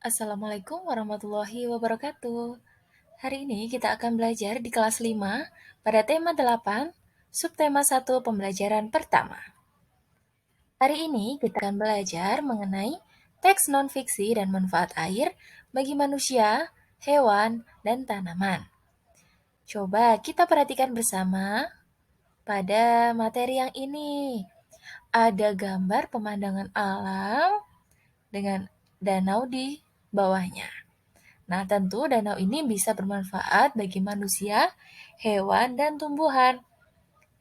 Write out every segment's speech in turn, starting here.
Assalamualaikum warahmatullahi wabarakatuh. Hari ini kita akan belajar di kelas 5 pada tema 8, subtema 1 pembelajaran pertama. Hari ini kita akan belajar mengenai teks non-fiksi dan manfaat air bagi manusia, hewan, dan tanaman. Coba kita perhatikan bersama pada materi yang ini. Ada gambar pemandangan alam dengan danau di bawahnya. Nah, tentu danau ini bisa bermanfaat bagi manusia, hewan, dan tumbuhan.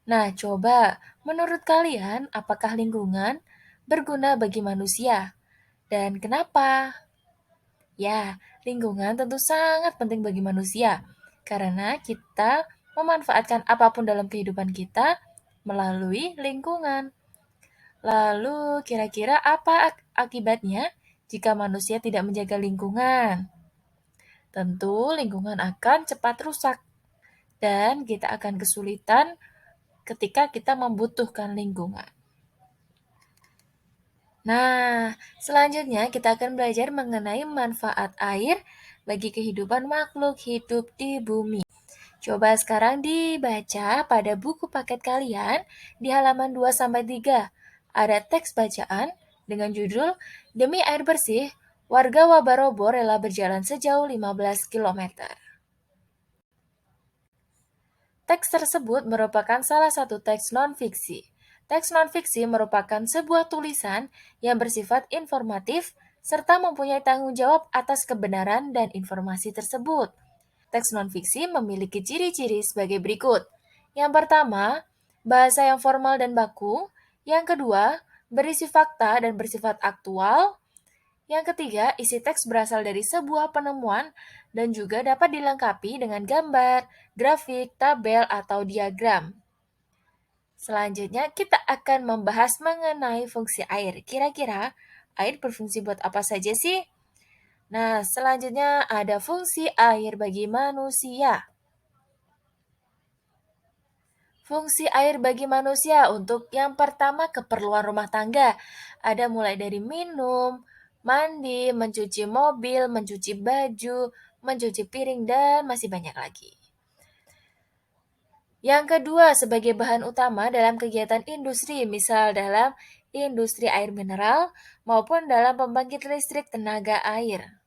Nah, coba menurut kalian, apakah lingkungan berguna bagi manusia? Dan kenapa? Ya, lingkungan tentu sangat penting bagi manusia, karena kita memanfaatkan apapun dalam kehidupan kita melalui lingkungan. Lalu, kira-kira apa akibatnya jika manusia tidak menjaga lingkungan? Tentu lingkungan akan cepat rusak dan kita akan kesulitan ketika kita membutuhkan lingkungan. Nah, selanjutnya kita akan belajar mengenai manfaat air bagi kehidupan makhluk hidup di bumi. Coba sekarang dibaca pada buku paket kalian di halaman 2-3. Ada teks bacaan dengan judul Demi Air Bersih, Warga Wabarobo Rela Berjalan Sejauh 15 km. Teks tersebut merupakan salah satu teks non-fiksi. Teks non-fiksi merupakan sebuah tulisan yang bersifat informatif serta mempunyai tanggung jawab atas kebenaran dan informasi tersebut. Teks non-fiksi memiliki ciri-ciri sebagai berikut. Yang pertama, bahasa yang formal dan baku. Yang kedua, berisi fakta dan bersifat aktual. Yang ketiga, isi teks berasal dari sebuah penemuan dan juga dapat dilengkapi dengan gambar, grafik, tabel, atau diagram. Selanjutnya, kita akan membahas mengenai fungsi air. Kira-kira air berfungsi buat apa saja sih? Nah, selanjutnya ada fungsi air bagi manusia. Fungsi air bagi manusia untuk yang pertama keperluan rumah tangga. Ada mulai dari minum, mandi, mencuci mobil, mencuci baju, mencuci piring, dan masih banyak lagi. Yang kedua, sebagai bahan utama dalam kegiatan industri, misal dalam industri air mineral maupun dalam pembangkit listrik tenaga air.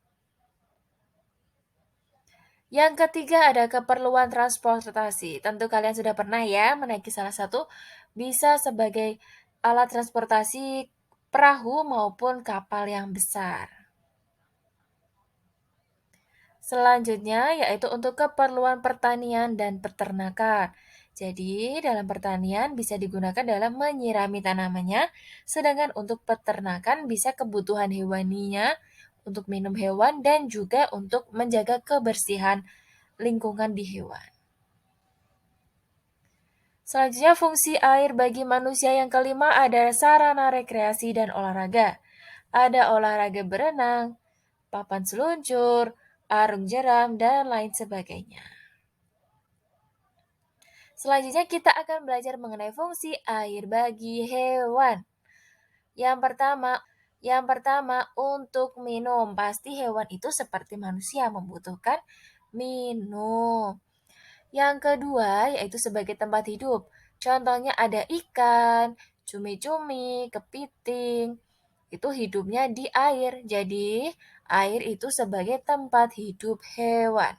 Yang ketiga ada keperluan transportasi. Tentu kalian sudah pernah ya menaiki salah satu, bisa sebagai alat transportasi perahu maupun kapal yang besar. Selanjutnya yaitu untuk keperluan pertanian dan peternakan. Jadi dalam pertanian bisa digunakan dalam menyirami tanamannya, sedangkan untuk peternakan bisa kebutuhan hewaninya, untuk minum hewan, dan juga untuk menjaga kebersihan lingkungan di hewan. Selanjutnya fungsi air bagi manusia yang kelima adalah sarana rekreasi dan olahraga. Ada olahraga berenang, papan seluncur, arung jeram, dan lain sebagainya. Selanjutnya kita akan belajar mengenai fungsi air bagi hewan. Yang pertama untuk minum. Pasti hewan itu seperti manusia membutuhkan minum. Yang kedua yaitu sebagai tempat hidup. Contohnya ada ikan, cumi-cumi, kepiting. Itu hidupnya di air. Jadi, air itu sebagai tempat hidup hewan.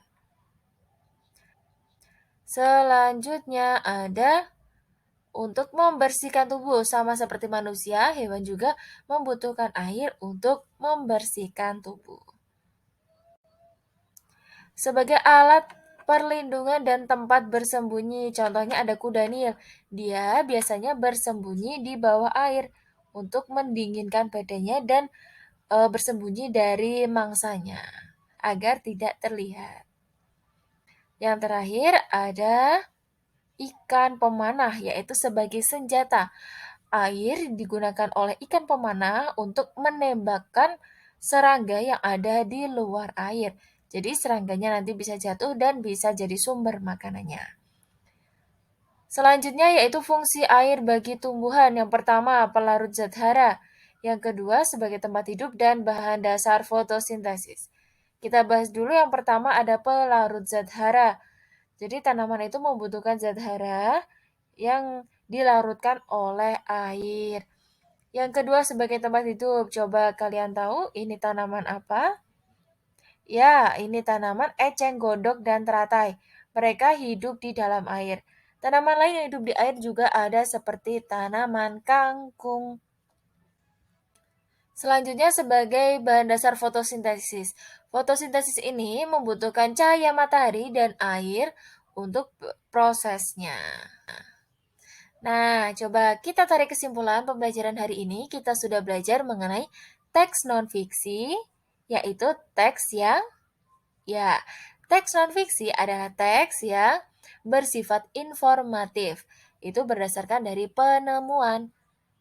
Selanjutnya ada untuk membersihkan tubuh. Sama seperti manusia, hewan juga membutuhkan air untuk membersihkan tubuh. Sebagai alat perlindungan dan tempat bersembunyi, contohnya ada kuda Nil. Dia biasanya bersembunyi di bawah air untuk mendinginkan badannya dan bersembunyi dari mangsanya agar tidak terlihat. Yang terakhir ada ikan pemanah, yaitu sebagai senjata. Air digunakan oleh ikan pemanah untuk menembakkan serangga yang ada di luar air. Jadi serangganya nanti bisa jatuh dan bisa jadi sumber makanannya. Selanjutnya yaitu fungsi air bagi tumbuhan. Yang pertama, pelarut zat hara. Yang kedua sebagai tempat hidup dan bahan dasar fotosintesis. Kita bahas dulu yang pertama ada pelarut zat hara. Jadi tanaman itu membutuhkan zat hara yang dilarutkan oleh air. Yang kedua sebagai tempat hidup. Coba kalian tahu ini tanaman apa? Ya, ini tanaman eceng gondok dan teratai. Mereka hidup di dalam air. Tanaman lain yang hidup di air juga ada seperti tanaman kangkung. Selanjutnya sebagai bahan dasar fotosintesis. Fotosintesis ini membutuhkan cahaya matahari dan air untuk prosesnya. Nah, coba kita tarik kesimpulan pembelajaran hari ini. Kita sudah belajar mengenai teks non-fiksi, yaitu teks yang, teks non-fiksi adalah teks yang bersifat informatif. Itu berdasarkan dari penemuan.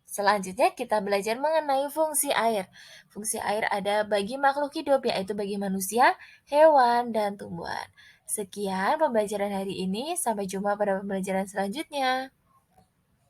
Selanjutnya kita belajar mengenai fungsi air. Fungsi air ada bagi makhluk hidup, yaitu bagi manusia, hewan, dan tumbuhan. Sekian pembelajaran hari ini, sampai jumpa pada pembelajaran selanjutnya.